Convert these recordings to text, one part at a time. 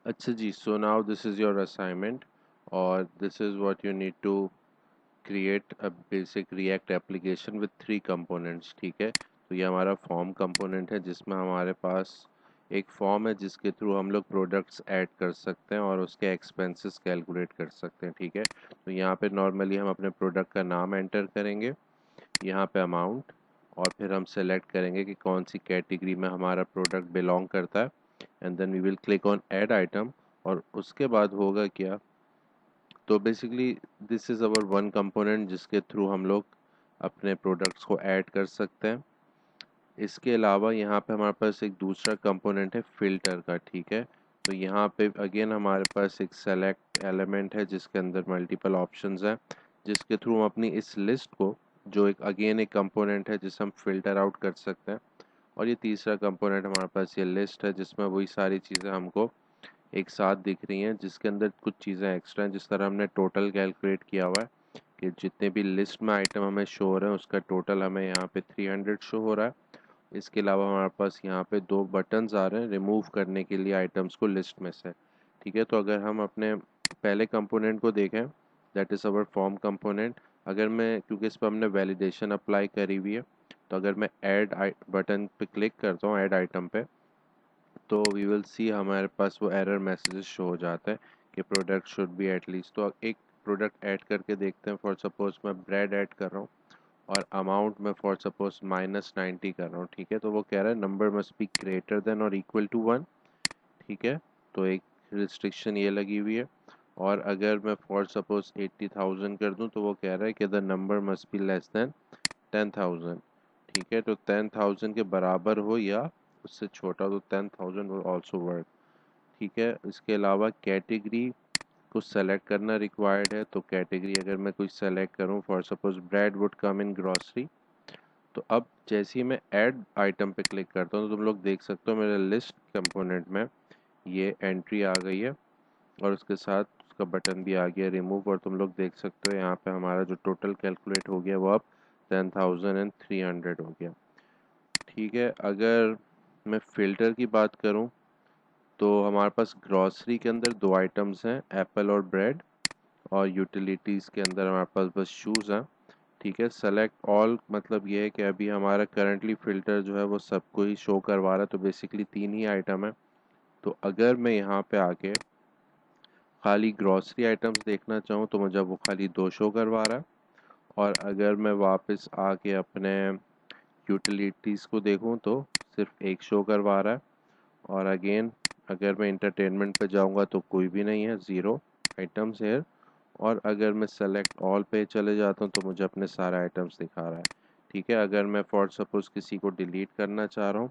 अच्छा जी, so now this is your assignment और this is what you need to create a basic React application with 3 components. ठीक है, तो ये हमारा फॉर्म कंपोनेंट है जिसमें हमारे पास एक फॉर्म है जिसके थ्रू हम लोग प्रोडक्ट्स ऐड कर सकते हैं और उसके एक्सपेंसेस कैलकुलेट कर सकते हैं। ठीक है, तो यहाँ पे नॉर्मली हम अपने प्रोडक्ट का नाम एंटर करेंगे, यहाँ पे अमाउंट, और फिर हम सेलेक्ट करेंगे कि कौन सी कैटेगरी में हमारा प्रोडक्ट बिलोंग करता है and then we will click on add item. और उसके बाद होगा क्या, तो basically this is our one component जिसके थ्रू हम लोग अपने प्रोडक्ट्स को ऐड कर सकते हैं। इसके अलावा यहाँ पे हमारे पास एक दूसरा कंपोनेंट है फ़िल्टर का। ठीक है, तो यहाँ पे अगेन हमारे पास एक सेलेक्ट एलिमेंट है जिसके अंदर मल्टीपल ऑप्शंस हैं, जिसके थ्रू हम अपनी इस लिस्ट को, जो एक अगेन एक कंपोनेंट है जिसे हम फ़िल्टर आउट कर सकते हैं। और ये तीसरा कंपोनेंट हमारे पास ये लिस्ट है जिसमें वही सारी चीज़ें हमको एक साथ दिख रही हैं, जिसके अंदर कुछ चीज़ें एक्स्ट्रा हैं। जिस तरह हमने टोटल कैलकुलेट किया हुआ है कि जितने भी लिस्ट में आइटम हमें शो हो रहे हैं उसका टोटल हमें यहाँ पे 300 शो हो रहा है। इसके अलावा हमारे पास यहाँ पे 2 बटन्स आ रहे हैं रिमूव करने के लिए आइटम्स को लिस्ट में से। ठीक है, तो अगर हम अपने पहले कंपोनेंट को देखें, that is our form component. अगर मैं, क्योंकि इस पर हमने वैलिडेशन अप्लाई करी हुई है, तो अगर मैं ऐड बटन पे क्लिक करता हूँ, ऐड आइटम पे, तो वी विल सी हमारे पास वो एरर मैसेजेस शो हो जाता है कि प्रोडक्ट शुड बी एटलीस्ट। तो एक प्रोडक्ट ऐड करके देखते हैं। फॉर सपोज मैं ब्रेड ऐड कर रहा हूँ और अमाउंट में फॉर सपोज -90 कर रहा हूँ। ठीक है, तो वो कह रहा है number must be greater than और इक्वल टू 1। ठीक है, तो एक रिस्ट्रिक्शन ये लगी हुई है। और अगर मैं फॉर सपोज 80,000 कर दूं तो वो कह रहा है कि the number must be less than 10,000। ठीक है, तो 10,000 के बराबर हो या उससे छोटा, तो 10,000 विल आल्सो वर्क। ठीक है, इसके अलावा कैटेगरी को सेलेक्ट करना रिक्वायर्ड है। तो कैटेगरी अगर मैं कुछ सेलेक्ट करूं, for suppose bread would come in grocery, तो अब जैसे ही मैं ऐड आइटम पे क्लिक करता हूं तो तुम लोग देख सकते हो मेरे लिस्ट कंपोनेंट में ये एंट्री आ गई है और उसके साथ उसका बटन भी आ गया रिमूव। और तुम लोग देख सकते हो यहाँ पे हमारा जो टोटल कैलकुलेट हो गया वो अब 10,300 हो गया। ठीक है, अगर मैं फ़िल्टर की बात करूं तो हमारे पास ग्रॉसरी के अंदर 2 आइटम्स हैं, एप्पल और ब्रेड। और यूटिलिटीज़ के अंदर हमारे पास बस शूज़ हैं। ठीक है, सेलेक्ट ऑल मतलब ये है कि अभी हमारा करंटली फ़िल्टर जो है वो सबको ही शो करवा रहा है, तो बेसिकली 3 ही आइटम है। तो अगर मैं यहाँ पे आके खाली ग्रॉसरी आइटम्स देखना चाहूँ तो मुझे वो खाली 2 शो करवा रहा है। और अगर मैं वापस आके अपने यूटिलिटीज़ को देखूँ तो सिर्फ 1 शो करवा रहा है। और अगेन अगर मैं इंटरटेनमेंट पे जाऊँगा तो कोई भी नहीं है, ज़ीरो आइटम्स है। और अगर मैं सेलेक्ट ऑल पे चले जाता हूँ तो मुझे अपने सारे आइटम्स दिखा रहा है। ठीक है, अगर मैं फॉर सपोज़ किसी को डिलीट करना चाह रहा हूँ,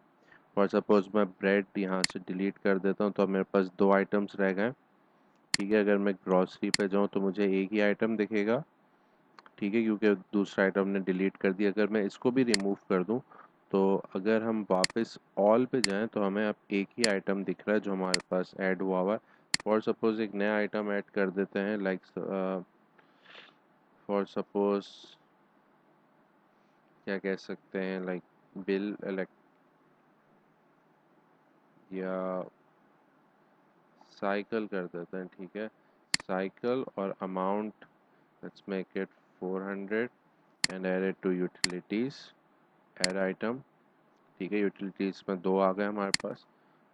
फॉर सपोज़ मैं ब्रेड यहाँ से डिलीट कर देता हूँ, तो अब मेरे पास 2 आइटम्स रह गए। ठीक है, अगर मैं ग्रॉसरी पे जाऊँ तो मुझे एक ही आइटम दिखेगा। ठीक है, क्योंकि दूसरा आइटम ने डिलीट कर दिया। अगर मैं इसको भी रिमूव कर दूँ, तो अगर हम वापस ऑल पे जाएं तो हमें अब एक ही आइटम दिख रहा है जो हमारे पास ऐड हुआ है। फॉर सपोज एक नया आइटम ऐड कर देते हैं, लाइक फॉर सपोज क्या कह सकते हैं, लाइक बिल इलेक्ट या साइकिल कर देते हैं। ठीक है, साइकिल और amount let's make it 400 and add it to utilities, add item. ठीक है, यूटिलिटीज़ में 2 आ गए हमारे पास।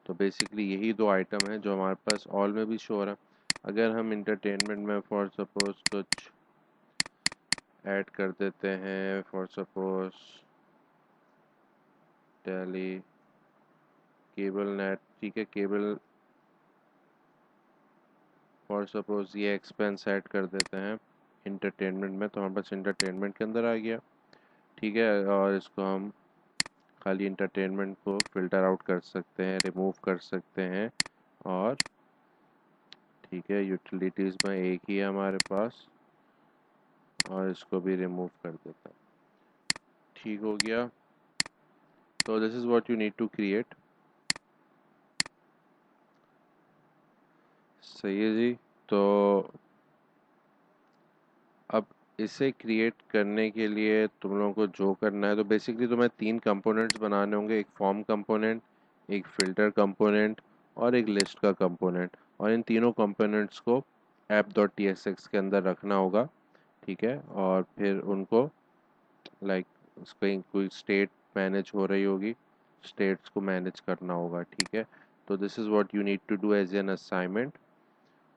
तो बेसिकली यही 2 आइटम हैं जो हमारे पास ऑल में भी शो हो रहा है। अगर हम इंटरटेनमेंट में फॉर सपोज कुछ ऐड कर देते हैं, for suppose tele cable net. ठीक है, केबल फॉर सपोज ये एक्सपेंस ऐड कर देते हैं इंटरटेनमेंट में, तो हमारे पास इंटरटेनमेंट के अंदर आ गया। ठीक है, और इसको हम खाली इंटरटेनमेंट को फ़िल्टर आउट कर सकते हैं, रिमूव कर सकते हैं। और ठीक है, यूटिलिटीज़ में एक ही है हमारे पास और इसको भी रिमूव कर देता हूँ। ठीक हो गया, तो this is what you need to create. सही है जी, तो अब इसे क्रिएट करने के लिए तुम लोगों को जो करना है, तो बेसिकली तुम्हें 3 कंपोनेंट्स बनाने होंगे, एक फॉर्म कंपोनेंट, एक फ़िल्टर कंपोनेंट और एक लिस्ट का कंपोनेंट। और इन तीनों कंपोनेंट्स को app.tsx के अंदर रखना होगा, ठीक है। और फिर उनको लाइक कहीं कोई स्टेट मैनेज हो रही होगी, स्टेट्स को मैनेज करना होगा, ठीक है। तो this is what you need to do as an assignment.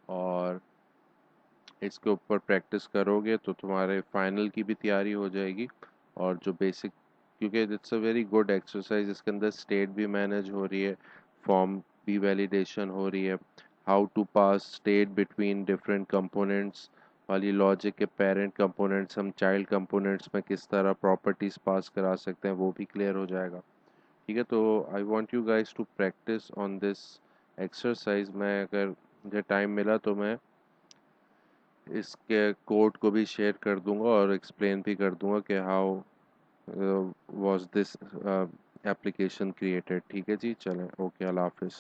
और इसके ऊपर प्रैक्टिस करोगे तो तुम्हारे फाइनल की भी तैयारी हो जाएगी। और जो बेसिक, क्योंकि it's a very good exercise, इसके अंदर स्टेट भी मैनेज हो रही है, फॉर्म भी वैलिडेशन हो रही है, how to pass state between different components वाली लॉजिक के पेरेंट कंपोनेंट्स हम चाइल्ड कंपोनेंट्स में किस तरह प्रॉपर्टीज पास करा सकते हैं वो भी क्लियर हो जाएगा, ठीक है। तो I want you guys to practice on this exercise. मैं अगर मुझे टाइम मिला तो मैं इसके कोड को भी शेयर कर दूंगा और एक्सप्लेन भी कर दूंगा कि how was this application created, ठीक है जी। चलें, ओके, अल्लाह हाफिज़।